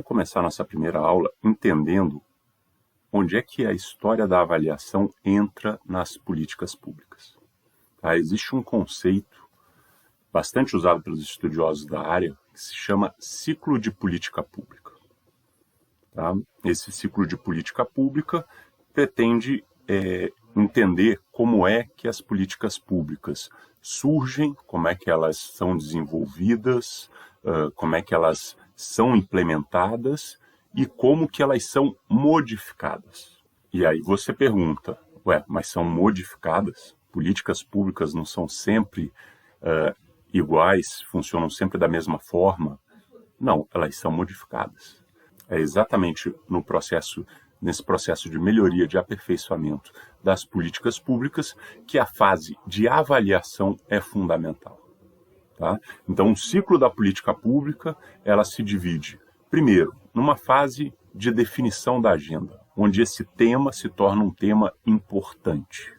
Vamos começar nossa primeira aula entendendo onde é que a história da avaliação entra nas políticas públicas. Tá? Existe um conceito bastante usado pelos estudiosos da área que se chama ciclo de política pública. Tá? Esse ciclo de política pública pretende entender como é que as políticas públicas surgem, como é que elas são desenvolvidas, como é que elas são implementadas e como que elas são modificadas. E aí você pergunta, mas são modificadas? Políticas públicas não são sempre iguais, funcionam sempre da mesma forma? Não, elas são modificadas. É exatamente nesse processo de melhoria, de aperfeiçoamento das políticas públicas que a fase de avaliação é fundamental. Tá? Então, o ciclo da política pública, ela se divide, primeiro, numa fase de definição da agenda, onde esse tema se torna um tema importante.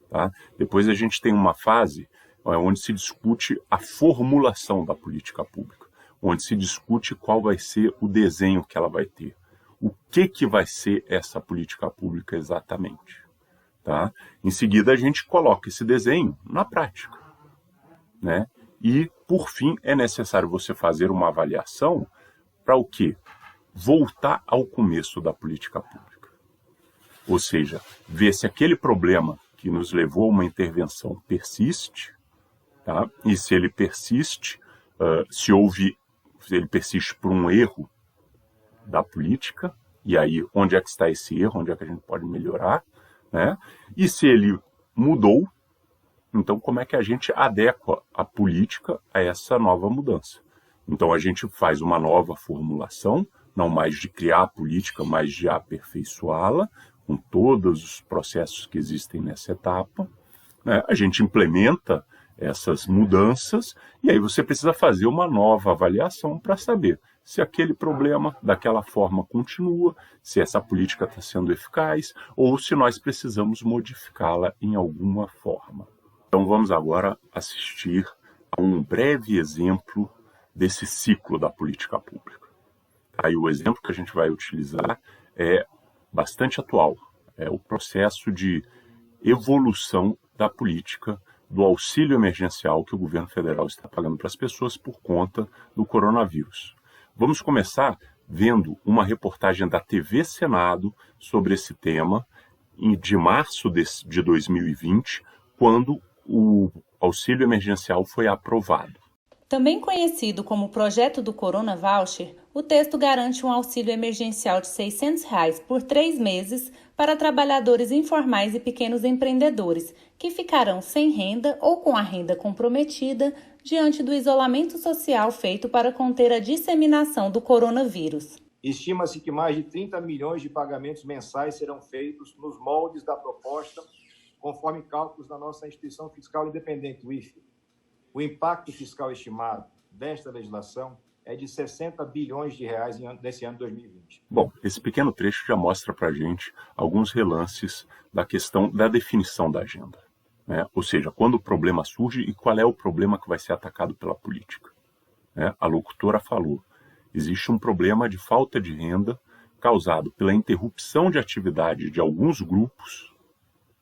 Tá? Depois a gente tem uma fase onde se discute a formulação da política pública, onde se discute qual vai ser o desenho que ela vai ter. O que vai ser essa política pública exatamente. Tá? Em seguida, a gente coloca esse desenho na prática. Né? E, por fim, é necessário você fazer uma avaliação para o quê? Voltar ao começo da política pública. Ou seja, ver se aquele problema que nos levou a uma intervenção persiste, tá? E se ele persiste, se ele persiste por um erro da política, e aí onde é que está esse erro, onde é que a gente pode melhorar, né? E se ele mudou, então como é que a gente adequa a política a essa nova mudança? Então a gente faz uma nova formulação, não mais de criar a política, mas de aperfeiçoá-la, com todos os processos que existem nessa etapa, né? A gente implementa essas mudanças e aí você precisa fazer uma nova avaliação para saber se aquele problema daquela forma continua, se essa política está sendo eficaz ou se nós precisamos modificá-la em alguma forma. Então vamos agora assistir a um breve exemplo desse ciclo da política pública. Aí o exemplo que a gente vai utilizar é bastante atual, é o processo de evolução da política do auxílio emergencial que o governo federal está pagando para as pessoas por conta do coronavírus. Vamos começar vendo uma reportagem da TV Senado sobre esse tema, de março de 2020, quando o auxílio emergencial foi aprovado. Também conhecido como Projeto do Corona Voucher, o texto garante um auxílio emergencial de R$ 600 por 3 meses para trabalhadores informais e pequenos empreendedores, que ficarão sem renda ou com a renda comprometida diante do isolamento social feito para conter a disseminação do coronavírus. Estima-se que mais de 30 milhões de pagamentos mensais serão feitos nos moldes da proposta, conforme cálculos da nossa instituição fiscal independente, o IFE. O impacto fiscal estimado desta legislação é de 60 bilhões de reais nesse ano de 2020. Bom, esse pequeno trecho já mostra para a gente alguns relances da questão da definição da agenda. Né? Ou seja, quando o problema surge e qual é o problema que vai ser atacado pela política. Né? A locutora falou, existe um problema de falta de renda causado pela interrupção de atividade de alguns grupos,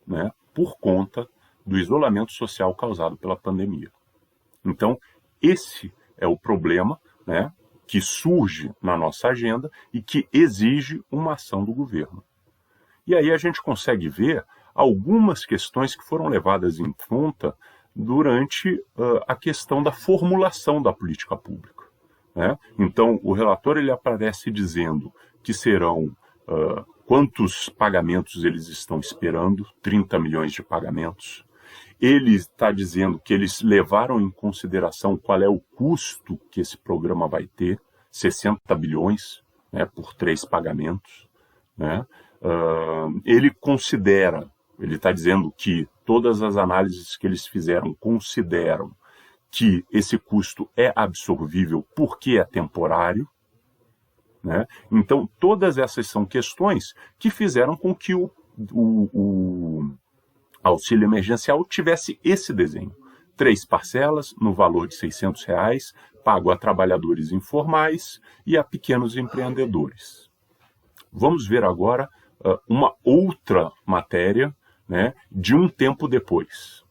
né, por conta do isolamento social causado pela pandemia. Então, esse é o problema, né, que surge na nossa agenda e que exige uma ação do governo. E aí a gente consegue ver algumas questões que foram levadas em conta durante a questão da formulação da política pública. Né? Então, o relator ele aparece dizendo que serão quantos pagamentos eles estão esperando, 30 milhões de pagamentos. Ele está dizendo que eles levaram em consideração qual é o custo que esse programa vai ter, 60 bilhões, né, por 3 pagamentos. Né? Ele está dizendo que todas as análises que eles fizeram consideram que esse custo é absorvível porque é temporário. Né? Então, todas essas são questões que fizeram com que o auxílio emergencial tivesse esse desenho. 3 parcelas no valor de R$ 600 pago a trabalhadores informais e a pequenos empreendedores. Vamos ver agora uma outra matéria, né, de um tempo depois.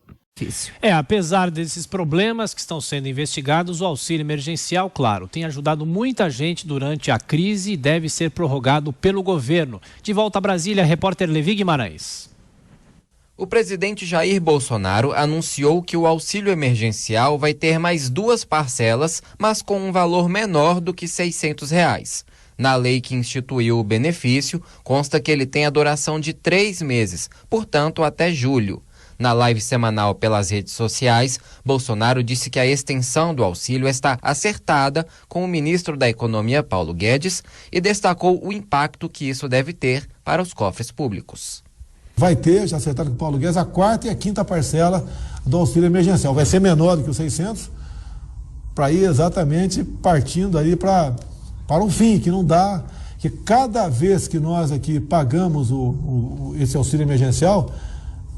Apesar desses problemas que estão sendo investigados, o auxílio emergencial, claro, tem ajudado muita gente durante a crise e deve ser prorrogado pelo governo. De volta a Brasília, repórter Levi Guimarães. O presidente Jair Bolsonaro anunciou que o auxílio emergencial vai ter mais 2 parcelas, mas com um valor menor do que R$ 600. Na lei que instituiu o benefício, consta que ele tem a duração de 3 meses, portanto até julho. Na live semanal pelas redes sociais, Bolsonaro disse que a extensão do auxílio está acertada com o ministro da Economia, Paulo Guedes, e destacou o impacto que isso deve ter para os cofres públicos. Vai ter, já acertado com o Paulo Guedes, a 4ª e a 5ª parcela do auxílio emergencial. Vai ser menor do que os 600, para ir exatamente partindo aí para um fim, que não dá, que cada vez que nós aqui pagamos esse auxílio emergencial,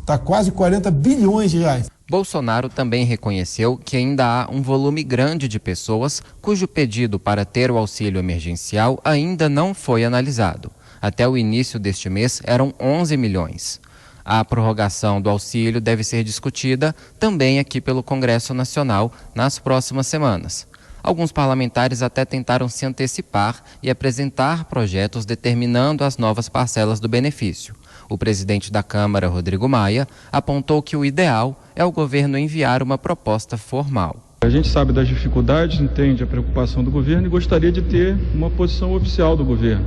está quase 40 bilhões de reais. Bolsonaro também reconheceu que ainda há um volume grande de pessoas cujo pedido para ter o auxílio emergencial ainda não foi analisado. Até o início deste mês eram 11 milhões. A prorrogação do auxílio deve ser discutida também aqui pelo Congresso Nacional nas próximas semanas. Alguns parlamentares até tentaram se antecipar e apresentar projetos determinando as novas parcelas do benefício. O presidente da Câmara, Rodrigo Maia, apontou que o ideal é o governo enviar uma proposta formal. A gente sabe das dificuldades, entende a preocupação do governo e gostaria de ter uma posição oficial do governo.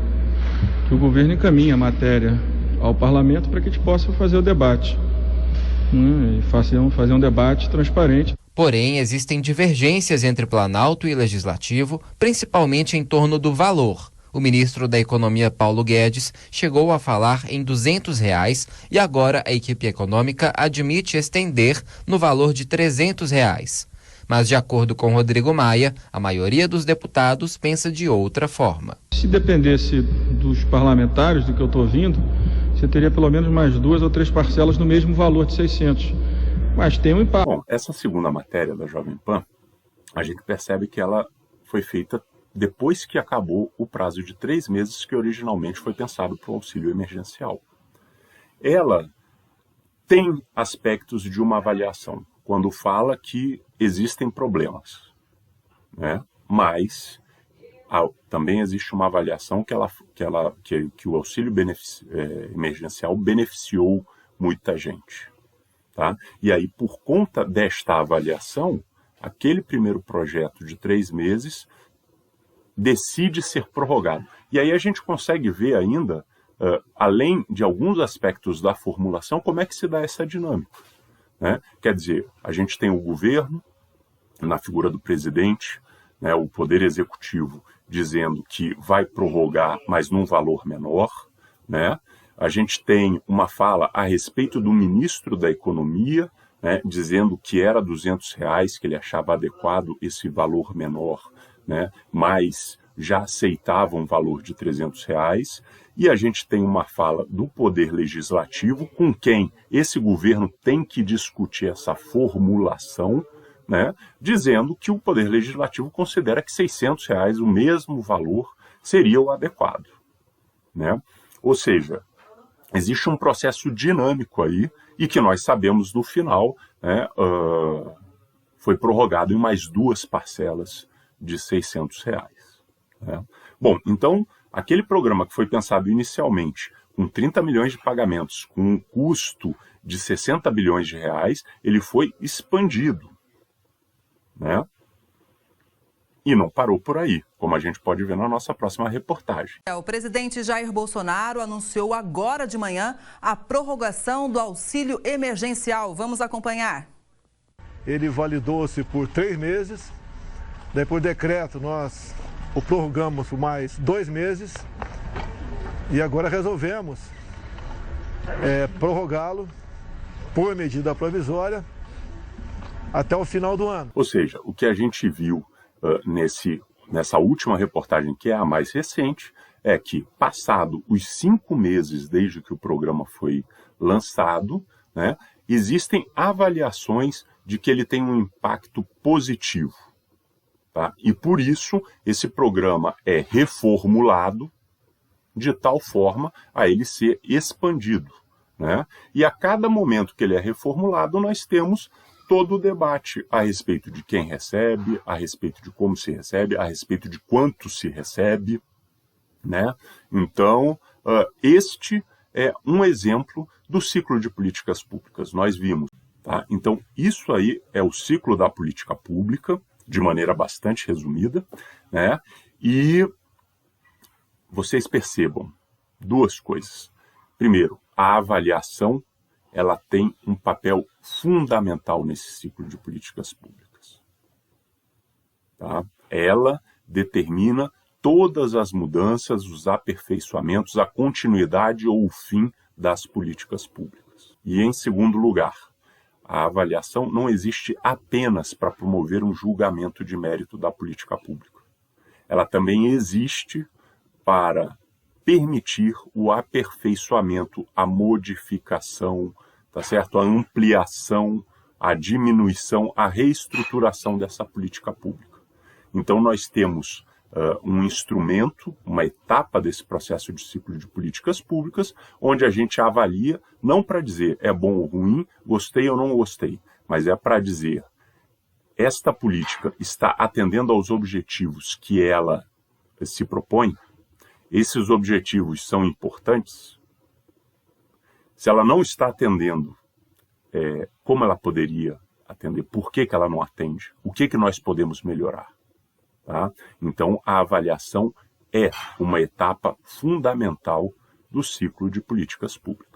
Que o governo encaminhe a matéria ao parlamento para que a gente possa fazer o debate. E fazer um debate transparente. Porém, existem divergências entre Planalto e Legislativo, principalmente em torno do valor. O ministro da Economia, Paulo Guedes, chegou a falar em R$ 200 e agora a equipe econômica admite estender no valor de R$ 300. Mas, de acordo com Rodrigo Maia, a maioria dos deputados pensa de outra forma. Se dependesse dos parlamentares, do que eu estou ouvindo, você teria pelo menos mais 2 ou 3 parcelas no mesmo valor de 600. Mas tem um impacto. Bom, essa segunda matéria da Jovem Pan, a gente percebe que ela foi feita depois que acabou o prazo de 3 meses que originalmente foi pensado para o auxílio emergencial. Ela tem aspectos de uma avaliação, quando fala que existem problemas, né? Mas também existe uma avaliação que o auxílio emergencial beneficiou muita gente. Tá? E aí, por conta desta avaliação, aquele primeiro projeto de 3 meses decide ser prorrogado. E aí a gente consegue ver ainda, além de alguns aspectos da formulação, como é que se dá essa dinâmica, né? Quer dizer, a gente tem o governo, na figura do presidente, né, o Poder Executivo, dizendo que vai prorrogar, mas num valor menor, né? A gente tem uma fala a respeito do ministro da Economia, né, dizendo que era R$ 200, que ele achava adequado esse valor menor, né, mas já aceitava um valor de R$ 300, e a gente tem uma fala do Poder Legislativo, com quem esse governo tem que discutir essa formulação, né, dizendo que o Poder Legislativo considera que R$ 600, o mesmo valor, seria o adequado, né? Ou seja, existe um processo dinâmico aí, e que nós sabemos no final, né, foi prorrogado em mais 2 parcelas de R$ 600. Né? Bom, então, aquele programa que foi pensado inicialmente com 30 milhões de pagamentos, com um custo de 60 bilhões de reais, ele foi expandido, né? E não parou por aí, como a gente pode ver na nossa próxima reportagem. O presidente Jair Bolsonaro anunciou agora de manhã a prorrogação do auxílio emergencial. Vamos acompanhar. Ele validou-se por 3 meses, daí por decreto nós o prorrogamos por mais 2 meses e agora resolvemos prorrogá-lo por medida provisória até o final do ano. Ou seja, o que a gente viu nessa última reportagem, que é a mais recente, é que, passado os 5 meses desde que o programa foi lançado, né, existem avaliações de que ele tem um impacto positivo, Tá? E por isso esse programa é reformulado de tal forma a ele ser expandido, né? E a cada momento que ele é reformulado, nós temos todo o debate a respeito de quem recebe, a respeito de como se recebe, a respeito de quanto se recebe, né? Então, este é um exemplo do ciclo de políticas públicas. Nós vimos, tá? Então, isso aí é o ciclo da política pública, de maneira bastante resumida, né? E vocês percebam duas coisas. Primeiro, a avaliação, ela tem um papel fundamental nesse ciclo de políticas públicas. Tá? Ela determina todas as mudanças, os aperfeiçoamentos, a continuidade ou o fim das políticas públicas. E, em segundo lugar, a avaliação não existe apenas para promover um julgamento de mérito da política pública. Ela também existe para permitir o aperfeiçoamento, a modificação, tá certo? A ampliação, a diminuição, a reestruturação dessa política pública. Então nós temos um instrumento, uma etapa desse processo de ciclo de políticas públicas, onde a gente avalia, não para dizer é bom ou ruim, gostei ou não gostei, mas é para dizer esta política está atendendo aos objetivos que ela se propõe. Esses objetivos são importantes? Se ela não está atendendo, como ela poderia atender? Por que ela não atende? O que nós podemos melhorar? Tá? Então, a avaliação é uma etapa fundamental do ciclo de políticas públicas.